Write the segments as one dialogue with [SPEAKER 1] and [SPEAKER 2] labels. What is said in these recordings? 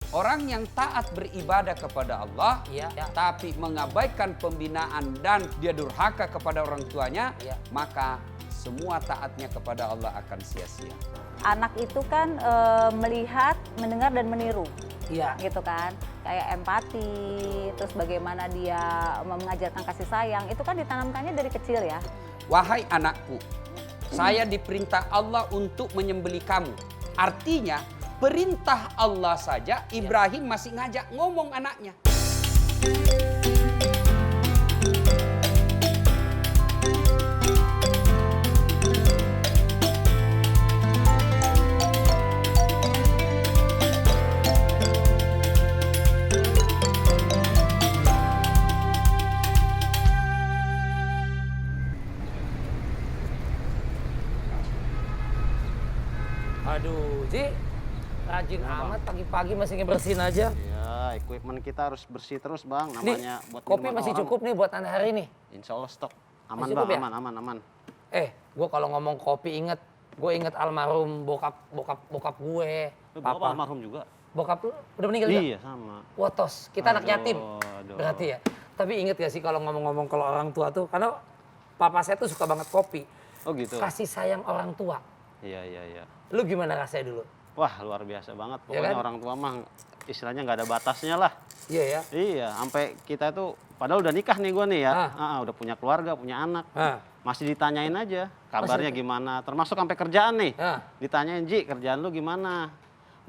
[SPEAKER 1] Orang yang taat beribadah kepada Allah, tapi mengabaikan pembinaan dan dia durhaka kepada orang tuanya, maka semua taatnya kepada Allah akan sia-sia.
[SPEAKER 2] Anak itu kan melihat, mendengar dan meniru. Gitu kan. Kayak empati, terus bagaimana dia mengajarkan kasih sayang, itu kan ditanamkannya dari kecil ya.
[SPEAKER 1] Wahai anakku, saya diperintah Allah untuk menyembelih kamu. Artinya perintah Allah saja Ibrahim masih ngajak ngomong anaknya.
[SPEAKER 3] Aduh, Ji, rajin amat pagi-pagi masih ngebersihin aja.
[SPEAKER 4] Ya, equipment kita harus bersih terus bang, namanya buat
[SPEAKER 3] Kopi
[SPEAKER 4] minuman
[SPEAKER 3] masih
[SPEAKER 4] orang.
[SPEAKER 3] cukup nih buat anda hari ini.
[SPEAKER 4] Insya Allah stok. Aman
[SPEAKER 3] Masih
[SPEAKER 4] bang,
[SPEAKER 3] cukup ya?
[SPEAKER 4] aman.
[SPEAKER 3] Gue kalau ngomong kopi gue inget almarhum bokap gue.
[SPEAKER 4] Bapak almarhum juga?
[SPEAKER 3] Bokap lu udah meninggal juga?
[SPEAKER 4] Iya sama.
[SPEAKER 3] Wah tos, kita anak yatim.
[SPEAKER 4] Aduh.
[SPEAKER 3] Berarti ya. Tapi inget gak sih kalau ngomong-ngomong kalau orang tua tuh, karena papa saya tuh suka banget kopi.
[SPEAKER 4] Oh gitu?
[SPEAKER 3] Kasih sayang orang tua.
[SPEAKER 4] Iya.
[SPEAKER 3] Lu gimana rasanya dulu?
[SPEAKER 4] Wah luar biasa banget.
[SPEAKER 3] Ya
[SPEAKER 4] Pokoknya
[SPEAKER 3] kan?
[SPEAKER 4] orang tua mah istilahnya nggak ada batasnya lah.
[SPEAKER 3] Iya ya?
[SPEAKER 4] Iya, sampai kita tuh padahal udah nikah nih gue nih ya. Udah punya keluarga, punya anak. Masih ditanyain aja kabarnya gimana. Termasuk sampai kerjaan nih. Ditanyain, Ji kerjaan lu gimana?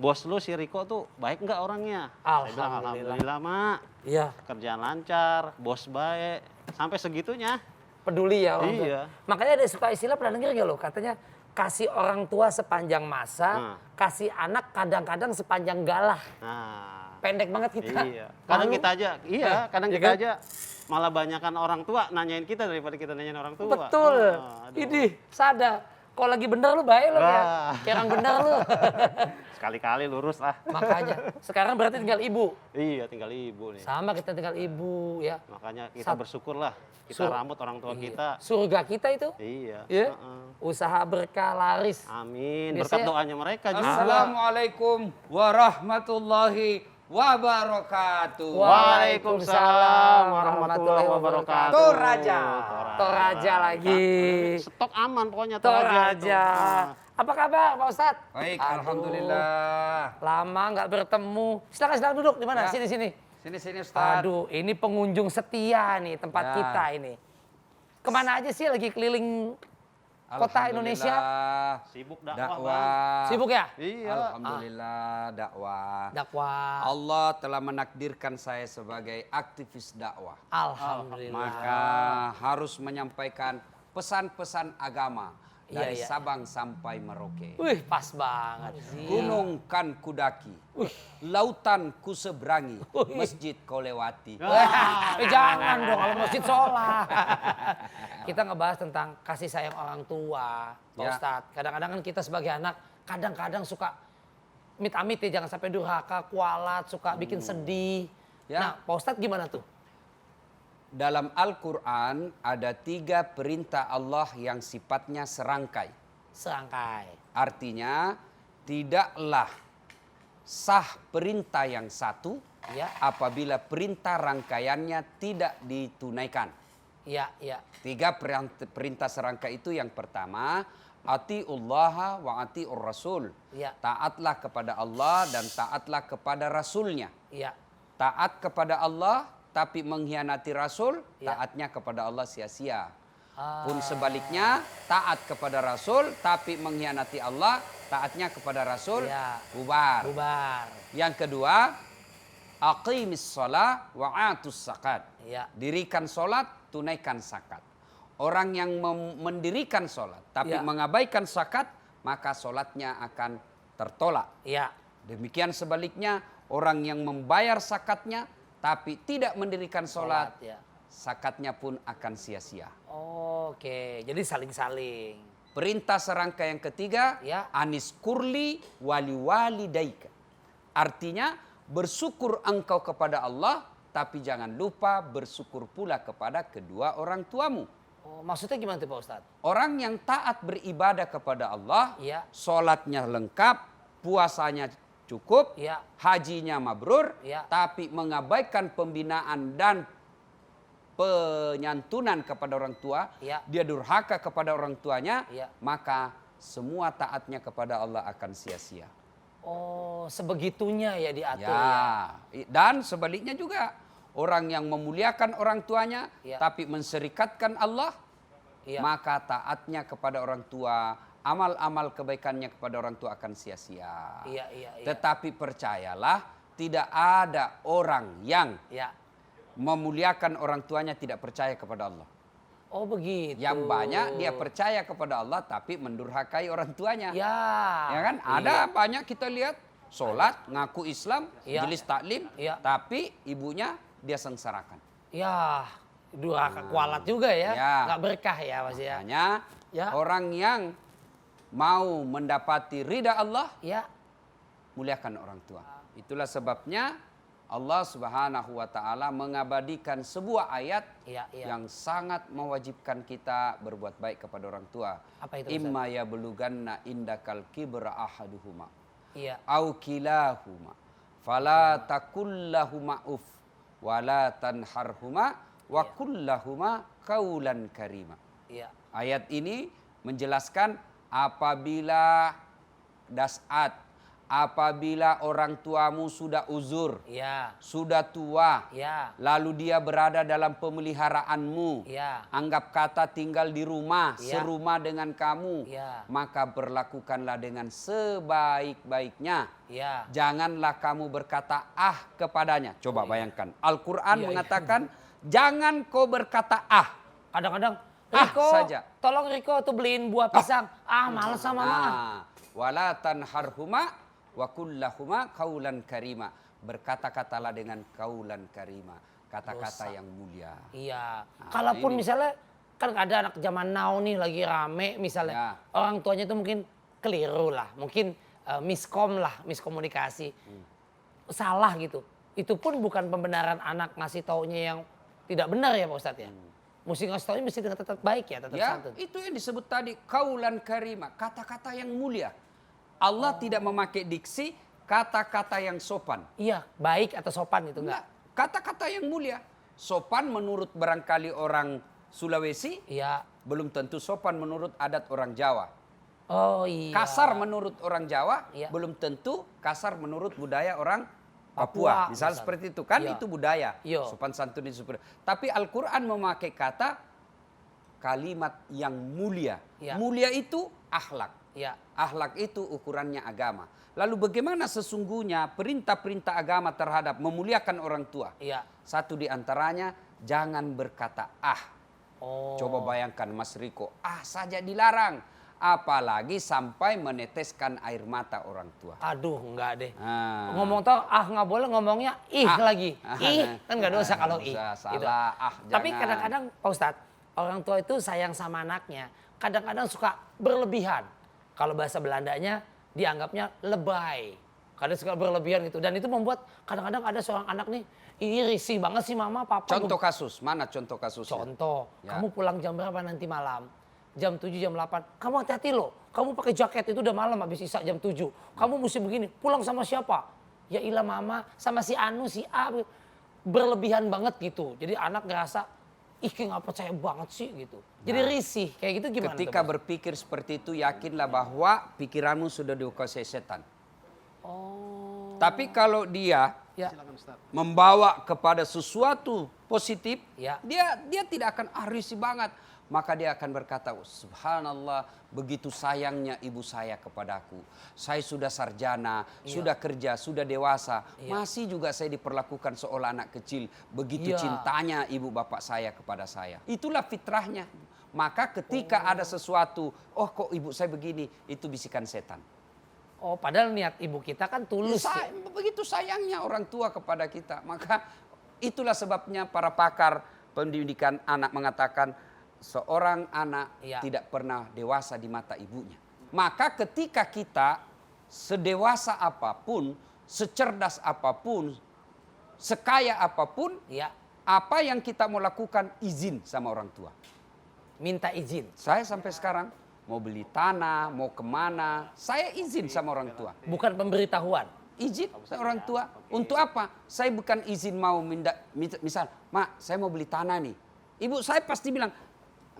[SPEAKER 4] Bos lu si Riko tuh baik nggak orangnya? Saya bilang, alhamdulillah mak.
[SPEAKER 3] Iya.
[SPEAKER 4] Kerjaan lancar, bos baik. Sampai segitunya.
[SPEAKER 3] Peduli ya orang tua.
[SPEAKER 4] Iya.
[SPEAKER 3] Makanya ada suka istilah, pernah denger gak lo? Katanya kasih orang tua sepanjang masa, kasih anak kadang-kadang sepanjang galah.
[SPEAKER 4] Nah.
[SPEAKER 3] Pendek banget kita.
[SPEAKER 4] Iya. Kadang
[SPEAKER 3] Malu.
[SPEAKER 4] kita aja, kadang
[SPEAKER 3] Iya
[SPEAKER 4] kita
[SPEAKER 3] kan?
[SPEAKER 4] aja malah banyakan orang tua nanyain kita daripada kita nanyain orang tua.
[SPEAKER 3] Betul.
[SPEAKER 4] Aduh.
[SPEAKER 3] Ini sadar. Kalau lagi bener lu baik lo ya. Kayak orang bener lu.
[SPEAKER 4] Sekali-kali lurus lah.
[SPEAKER 3] Makanya. Sekarang berarti tinggal ibu.
[SPEAKER 4] Iya, tinggal ibu nih.
[SPEAKER 3] Sama kita tinggal ibu ya.
[SPEAKER 4] Makanya kita bersyukur lah. Kita rambut orang tua kita.
[SPEAKER 3] Surga kita itu.
[SPEAKER 4] Iya.
[SPEAKER 3] Ya. Usaha berkah laris.
[SPEAKER 4] Amin.
[SPEAKER 3] Biasanya-
[SPEAKER 4] Berkat doanya mereka juga.
[SPEAKER 1] Assalamualaikum warahmatullahi wabarakatuh.
[SPEAKER 4] Waalaikumsalam warahmatullahi wabarakatuh.
[SPEAKER 1] Toraja.
[SPEAKER 3] Toraja lagi.
[SPEAKER 4] Stok aman pokoknya
[SPEAKER 3] Toraja.
[SPEAKER 4] tuh.
[SPEAKER 3] Apa kabar Pak Ustadz?
[SPEAKER 1] Baik,
[SPEAKER 3] Aduh,
[SPEAKER 1] alhamdulillah.
[SPEAKER 3] lama nggak bertemu. Silakan duduk. Di mana?
[SPEAKER 1] Ya.
[SPEAKER 3] Sini.
[SPEAKER 1] Sini Ustaz.
[SPEAKER 3] Aduh, ini pengunjung setia nih tempat
[SPEAKER 1] Ya.
[SPEAKER 3] kita ini. Kemana aja sih lagi keliling kota Indonesia?
[SPEAKER 1] Alhamdulillah.
[SPEAKER 4] Sibuk dakwah. Bang.
[SPEAKER 1] Dakwah.
[SPEAKER 3] Sibuk ya?
[SPEAKER 4] Iya.
[SPEAKER 1] Alhamdulillah dakwah.
[SPEAKER 3] Dakwah.
[SPEAKER 1] Allah telah menakdirkan saya sebagai aktivis dakwah.
[SPEAKER 3] Alhamdulillah.
[SPEAKER 1] Maka harus menyampaikan pesan-pesan agama dari
[SPEAKER 3] Iya.
[SPEAKER 1] Sabang sampai Merauke.
[SPEAKER 3] Wih, pas banget sih.
[SPEAKER 1] Gunung kan kudaki, lautan ku seberangi, masjid kau lewati.
[SPEAKER 3] Jangan dong kalau masjid sholat. Kita ngebahas tentang kasih sayang orang tua, Pak
[SPEAKER 1] Ya.
[SPEAKER 3] Ustadz. Kadang-kadang kan kita sebagai anak, kadang-kadang suka amit-amit ya, jangan sampai durhaka, kualat, suka bikin sedih.
[SPEAKER 1] Ya.
[SPEAKER 3] Nah, Pak Ustadz gimana tuh?
[SPEAKER 1] Dalam Al-Quran ada 3 perintah Allah yang sifatnya serangkai.
[SPEAKER 3] Serangkai.
[SPEAKER 1] Artinya tidaklah sah perintah yang satu
[SPEAKER 3] Ya.
[SPEAKER 1] apabila perintah rangkaiannya tidak ditunaikan.
[SPEAKER 3] Iya.
[SPEAKER 1] 3 perintah serangkai itu yang pertama, atiullaha wa atiur rasul.
[SPEAKER 3] Iya.
[SPEAKER 1] Taatlah kepada Allah dan taatlah kepada Rasulnya.
[SPEAKER 3] Iya.
[SPEAKER 1] Taat kepada Allah tapi mengkhianati Rasul,
[SPEAKER 3] Ya.
[SPEAKER 1] taatnya kepada Allah sia-sia. Pun sebaliknya, taat kepada Rasul tapi mengkhianati Allah, taatnya kepada Rasul,
[SPEAKER 3] Ya.
[SPEAKER 1] bubar.
[SPEAKER 3] Bubar.
[SPEAKER 1] Yang kedua, aqimis shalah wa atus zakat.
[SPEAKER 3] Ya.
[SPEAKER 1] Dirikan sholat, tunaikan zakat. Orang yang mendirikan sholat tapi
[SPEAKER 3] Ya.
[SPEAKER 1] mengabaikan zakat, maka sholatnya akan tertolak.
[SPEAKER 3] Iya.
[SPEAKER 1] Demikian sebaliknya, orang yang membayar zakatnya tapi tidak mendirikan sholat,
[SPEAKER 3] ya.
[SPEAKER 1] zakatnya pun akan sia-sia.
[SPEAKER 3] Oke, jadi saling-saling.
[SPEAKER 1] Perintah serangkai yang ketiga,
[SPEAKER 3] Ya.
[SPEAKER 1] anis kurli wali daika. Artinya bersyukur engkau kepada Allah, tapi jangan lupa bersyukur pula kepada kedua orang tuamu.
[SPEAKER 3] Oh, maksudnya gimana tuh Pak Ustadz?
[SPEAKER 1] Orang yang taat beribadah kepada Allah,
[SPEAKER 3] Iya.
[SPEAKER 1] sholatnya lengkap, puasanya cukup,
[SPEAKER 3] ya,
[SPEAKER 1] hajinya mabrur,
[SPEAKER 3] ya,
[SPEAKER 1] tapi mengabaikan pembinaan dan penyantunan kepada orang tua,
[SPEAKER 3] ya,
[SPEAKER 1] dia durhaka kepada orang tuanya,
[SPEAKER 3] ya,
[SPEAKER 1] maka semua taatnya kepada Allah akan sia-sia.
[SPEAKER 3] Oh, sebegitunya ya diatur ya.
[SPEAKER 1] Ya, dan sebaliknya juga orang yang memuliakan orang tuanya,
[SPEAKER 3] ya,
[SPEAKER 1] tapi menserikatkan Allah,
[SPEAKER 3] ya,
[SPEAKER 1] maka taatnya kepada orang tua, amal-amal kebaikannya kepada orang tua akan sia-sia.
[SPEAKER 3] iya, iya, iya.
[SPEAKER 1] Tetapi percayalah, tidak ada orang yang
[SPEAKER 3] Ya.
[SPEAKER 1] memuliakan orang tuanya tidak percaya kepada Allah.
[SPEAKER 3] Oh begitu.
[SPEAKER 1] Yang banyak dia percaya kepada Allah tapi mendurhakai orang tuanya.
[SPEAKER 3] Ya.
[SPEAKER 1] Ya kan? Ada banyak kita lihat sholat, ngaku Islam,
[SPEAKER 3] Iya.
[SPEAKER 1] jelis taklim,
[SPEAKER 3] Iya.
[SPEAKER 1] tapi ibunya dia sengsarakan.
[SPEAKER 3] Ya, durhaka kualat juga ya.
[SPEAKER 1] Ya.
[SPEAKER 3] Nggak berkah ya Mas ya.
[SPEAKER 1] Makanya
[SPEAKER 3] Ya.
[SPEAKER 1] orang yang mau mendapati ridha Allah,
[SPEAKER 3] Ya.
[SPEAKER 1] muliakan orang tua. Itulah sebabnya Allah Subhanahu wa taala mengabadikan sebuah ayat
[SPEAKER 3] Ya, ya.
[SPEAKER 1] yang sangat mewajibkan kita berbuat baik kepada orang tua.
[SPEAKER 3] Apa itu, Ustaz?
[SPEAKER 1] Imma yablughanna indakal kibra ahaduhuma
[SPEAKER 3] Iya.
[SPEAKER 1] au kilahuma fala taqul lahumā uff wala tanharhuma wa qul lahumā qaulan karima.
[SPEAKER 3] Iya.
[SPEAKER 1] Ayat ini menjelaskan apabila apabila orang tuamu sudah uzur,
[SPEAKER 3] Iya.
[SPEAKER 1] sudah tua,
[SPEAKER 3] Iya.
[SPEAKER 1] lalu dia berada dalam pemeliharaanmu,
[SPEAKER 3] Iya.
[SPEAKER 1] anggap kata tinggal di rumah,
[SPEAKER 3] Ya.
[SPEAKER 1] serumah dengan kamu,
[SPEAKER 3] Ya.
[SPEAKER 1] maka berlakukanlah dengan sebaik-baiknya.
[SPEAKER 3] Iya.
[SPEAKER 1] Janganlah kamu berkata ah kepadanya. Coba bayangkan, Al-Quran
[SPEAKER 3] Iya, iya.
[SPEAKER 1] mengatakan jangan kau berkata ah.
[SPEAKER 3] Kadang-kadang
[SPEAKER 1] Ah
[SPEAKER 3] Riko,
[SPEAKER 1] saja.
[SPEAKER 3] tolong Riko tuh beliin buah pisang. Males sama mama.
[SPEAKER 1] Wala tanharhuma wa kullahuma kaulan karima. Berkata-katalah dengan kaulan karima. Kata-kata yang mulia.
[SPEAKER 3] Iya.
[SPEAKER 1] Nah,
[SPEAKER 3] Kalaupun
[SPEAKER 1] ini.
[SPEAKER 3] misalnya kan ada anak zaman now nih lagi rame misalnya.
[SPEAKER 1] Ya.
[SPEAKER 3] Orang tuanya itu mungkin keliru lah. Mungkin miskomunikasi. Salah gitu. Itu pun bukan pembenaran anak ngasih taunya yang tidak benar ya Pak Ustadz ya. Mesti ngasih taunya mesti dengan tetap baik ya, tetap
[SPEAKER 1] Ya,
[SPEAKER 3] santun.
[SPEAKER 1] itu yang disebut tadi kaulan karima, kata-kata yang mulia. Allah tidak memakai diksi kata-kata yang sopan.
[SPEAKER 3] Iya, baik atau sopan itu enggak?
[SPEAKER 1] Enggak, kata-kata yang mulia. Sopan menurut barangkali orang Sulawesi,
[SPEAKER 3] Iya.
[SPEAKER 1] belum tentu sopan menurut adat orang Jawa.
[SPEAKER 3] Oh iya.
[SPEAKER 1] Kasar menurut orang Jawa,
[SPEAKER 3] Iya.
[SPEAKER 1] belum tentu kasar menurut budaya orang
[SPEAKER 3] Papua,
[SPEAKER 1] Papua. Misal
[SPEAKER 3] misal.
[SPEAKER 1] seperti itu kan,
[SPEAKER 3] Iya.
[SPEAKER 1] itu budaya.
[SPEAKER 3] Iya.
[SPEAKER 1] Sopan santun itu seperti. Tapi Al-Quran memakai kata kalimat yang mulia.
[SPEAKER 3] Iya.
[SPEAKER 1] Mulia itu akhlak.
[SPEAKER 3] Iya.
[SPEAKER 1] Akhlak itu ukurannya agama. Lalu bagaimana sesungguhnya perintah-perintah agama terhadap memuliakan orang tua?
[SPEAKER 3] Iya.
[SPEAKER 1] Satu di antaranya, jangan berkata ah.
[SPEAKER 3] Oh.
[SPEAKER 1] Coba bayangkan Mas Riko, ah saja dilarang. Apalagi sampai meneteskan air mata orang tua.
[SPEAKER 3] Aduh, enggak deh.
[SPEAKER 1] Ah.
[SPEAKER 3] Ngomong tau nggak boleh ngomongnya ih lagi. Ih, kan nggak dosa kalau ih.
[SPEAKER 1] Dosa,
[SPEAKER 3] Gitu.
[SPEAKER 1] salah,
[SPEAKER 3] Tapi
[SPEAKER 1] jangan.
[SPEAKER 3] kadang-kadang Pak Ustadz, orang tua itu sayang sama anaknya. Kadang-kadang suka berlebihan. Kalau bahasa Belandanya dianggapnya lebay. Kadang suka berlebihan gitu. Dan itu membuat kadang-kadang ada seorang anak nih, ih risih banget sih mama, papa.
[SPEAKER 1] Contoh kasus, mana contoh kasusnya?
[SPEAKER 3] Contoh,
[SPEAKER 1] Ya.
[SPEAKER 3] kamu pulang jam berapa nanti malam? Jam 7, jam 8. Kamu hati-hati loh. Kamu pakai jaket itu udah malam habis isak jam 7. Kamu mesti begini. Pulang sama siapa? Ya ilah mama sama si Anu, si A. Berlebihan banget gitu. Jadi anak ngerasa, ih kayak nggak percaya banget sih gitu. Jadi risih. Kayak gitu gimana?
[SPEAKER 1] Ketika
[SPEAKER 3] tuh, Pak?
[SPEAKER 1] berpikir seperti itu, yakinlah bahwa pikiranmu sudah dikuasai setan.
[SPEAKER 3] Oh.
[SPEAKER 1] Tapi kalau dia
[SPEAKER 3] Ya.
[SPEAKER 1] membawa kepada sesuatu positif,
[SPEAKER 3] Ya.
[SPEAKER 1] dia tidak akan risih banget. Maka dia akan berkata, subhanallah begitu sayangnya ibu saya kepadaku. Saya sudah sarjana, sudah kerja, sudah dewasa. Masih juga saya diperlakukan seolah anak kecil. Begitu
[SPEAKER 3] Iya.
[SPEAKER 1] cintanya ibu bapak saya kepada saya. Itulah fitrahnya. Maka ketika ada sesuatu, oh kok ibu saya begini, itu bisikan setan.
[SPEAKER 3] Oh padahal niat ibu kita kan tulus. Ya.
[SPEAKER 1] Begitu sayangnya orang tua kepada kita. Maka itulah sebabnya para pakar pendidikan anak mengatakan seorang anak
[SPEAKER 3] Iya.
[SPEAKER 1] tidak pernah dewasa di mata ibunya. Maka ketika kita sedewasa apapun, secerdas apapun, sekaya apapun,
[SPEAKER 3] Ya.
[SPEAKER 1] apa yang kita mau lakukan izin sama orang tua.
[SPEAKER 3] Minta izin.
[SPEAKER 1] Saya sampai sekarang mau beli tanah, mau kemana, saya izin sama orang tua.
[SPEAKER 3] Bukan pemberitahuan.
[SPEAKER 1] izin orang
[SPEAKER 4] ya.
[SPEAKER 1] tua.
[SPEAKER 4] Oke.
[SPEAKER 1] Untuk apa? Saya bukan izin mau misal, Mak, saya mau beli tanah nih. Ibu saya pasti bilang,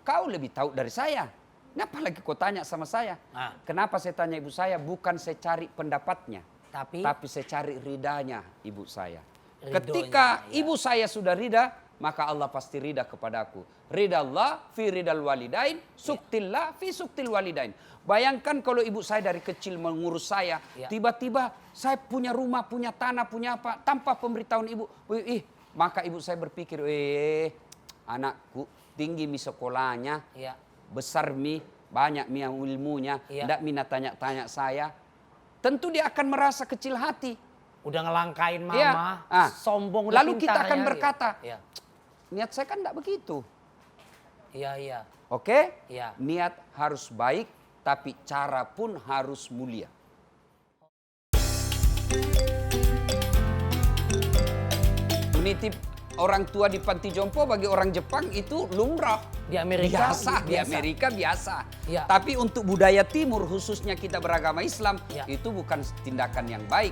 [SPEAKER 1] kau lebih tahu dari saya. Kenapa lagi kau tanya sama saya? Kenapa saya tanya ibu saya? Bukan saya cari pendapatnya. Tapi saya cari ridanya ibu saya. Ketika ibu saya sudah rida, maka Allah pasti rida kepadaku. Ridha Allah fi ridal walidain, suktillah fi suktil walidain. Bayangkan kalau ibu saya dari kecil mengurus saya, tiba-tiba saya punya rumah, punya tanah, punya apa, tanpa pemberitahuan ibu. Maka ibu saya berpikir, anakku tinggi mi sekolahnya, besar mi, banyak mi ilmunya, tidak mi tanya-tanya saya. Tentu dia akan merasa kecil hati.
[SPEAKER 3] Udah ngelangkain mama, sombong.
[SPEAKER 1] Lalu kita akan berkata, niat saya kan tidak begitu.
[SPEAKER 3] Iya.
[SPEAKER 1] Oke?
[SPEAKER 3] Iya.
[SPEAKER 1] Niat harus baik, tapi cara pun harus mulia. Menitip orang tua di panti jompo bagi orang Jepang itu lumrah.
[SPEAKER 3] Di Amerika
[SPEAKER 1] biasa. Di Amerika biasa.
[SPEAKER 3] Ya.
[SPEAKER 1] Tapi untuk budaya timur khususnya kita beragama Islam itu bukan tindakan yang baik.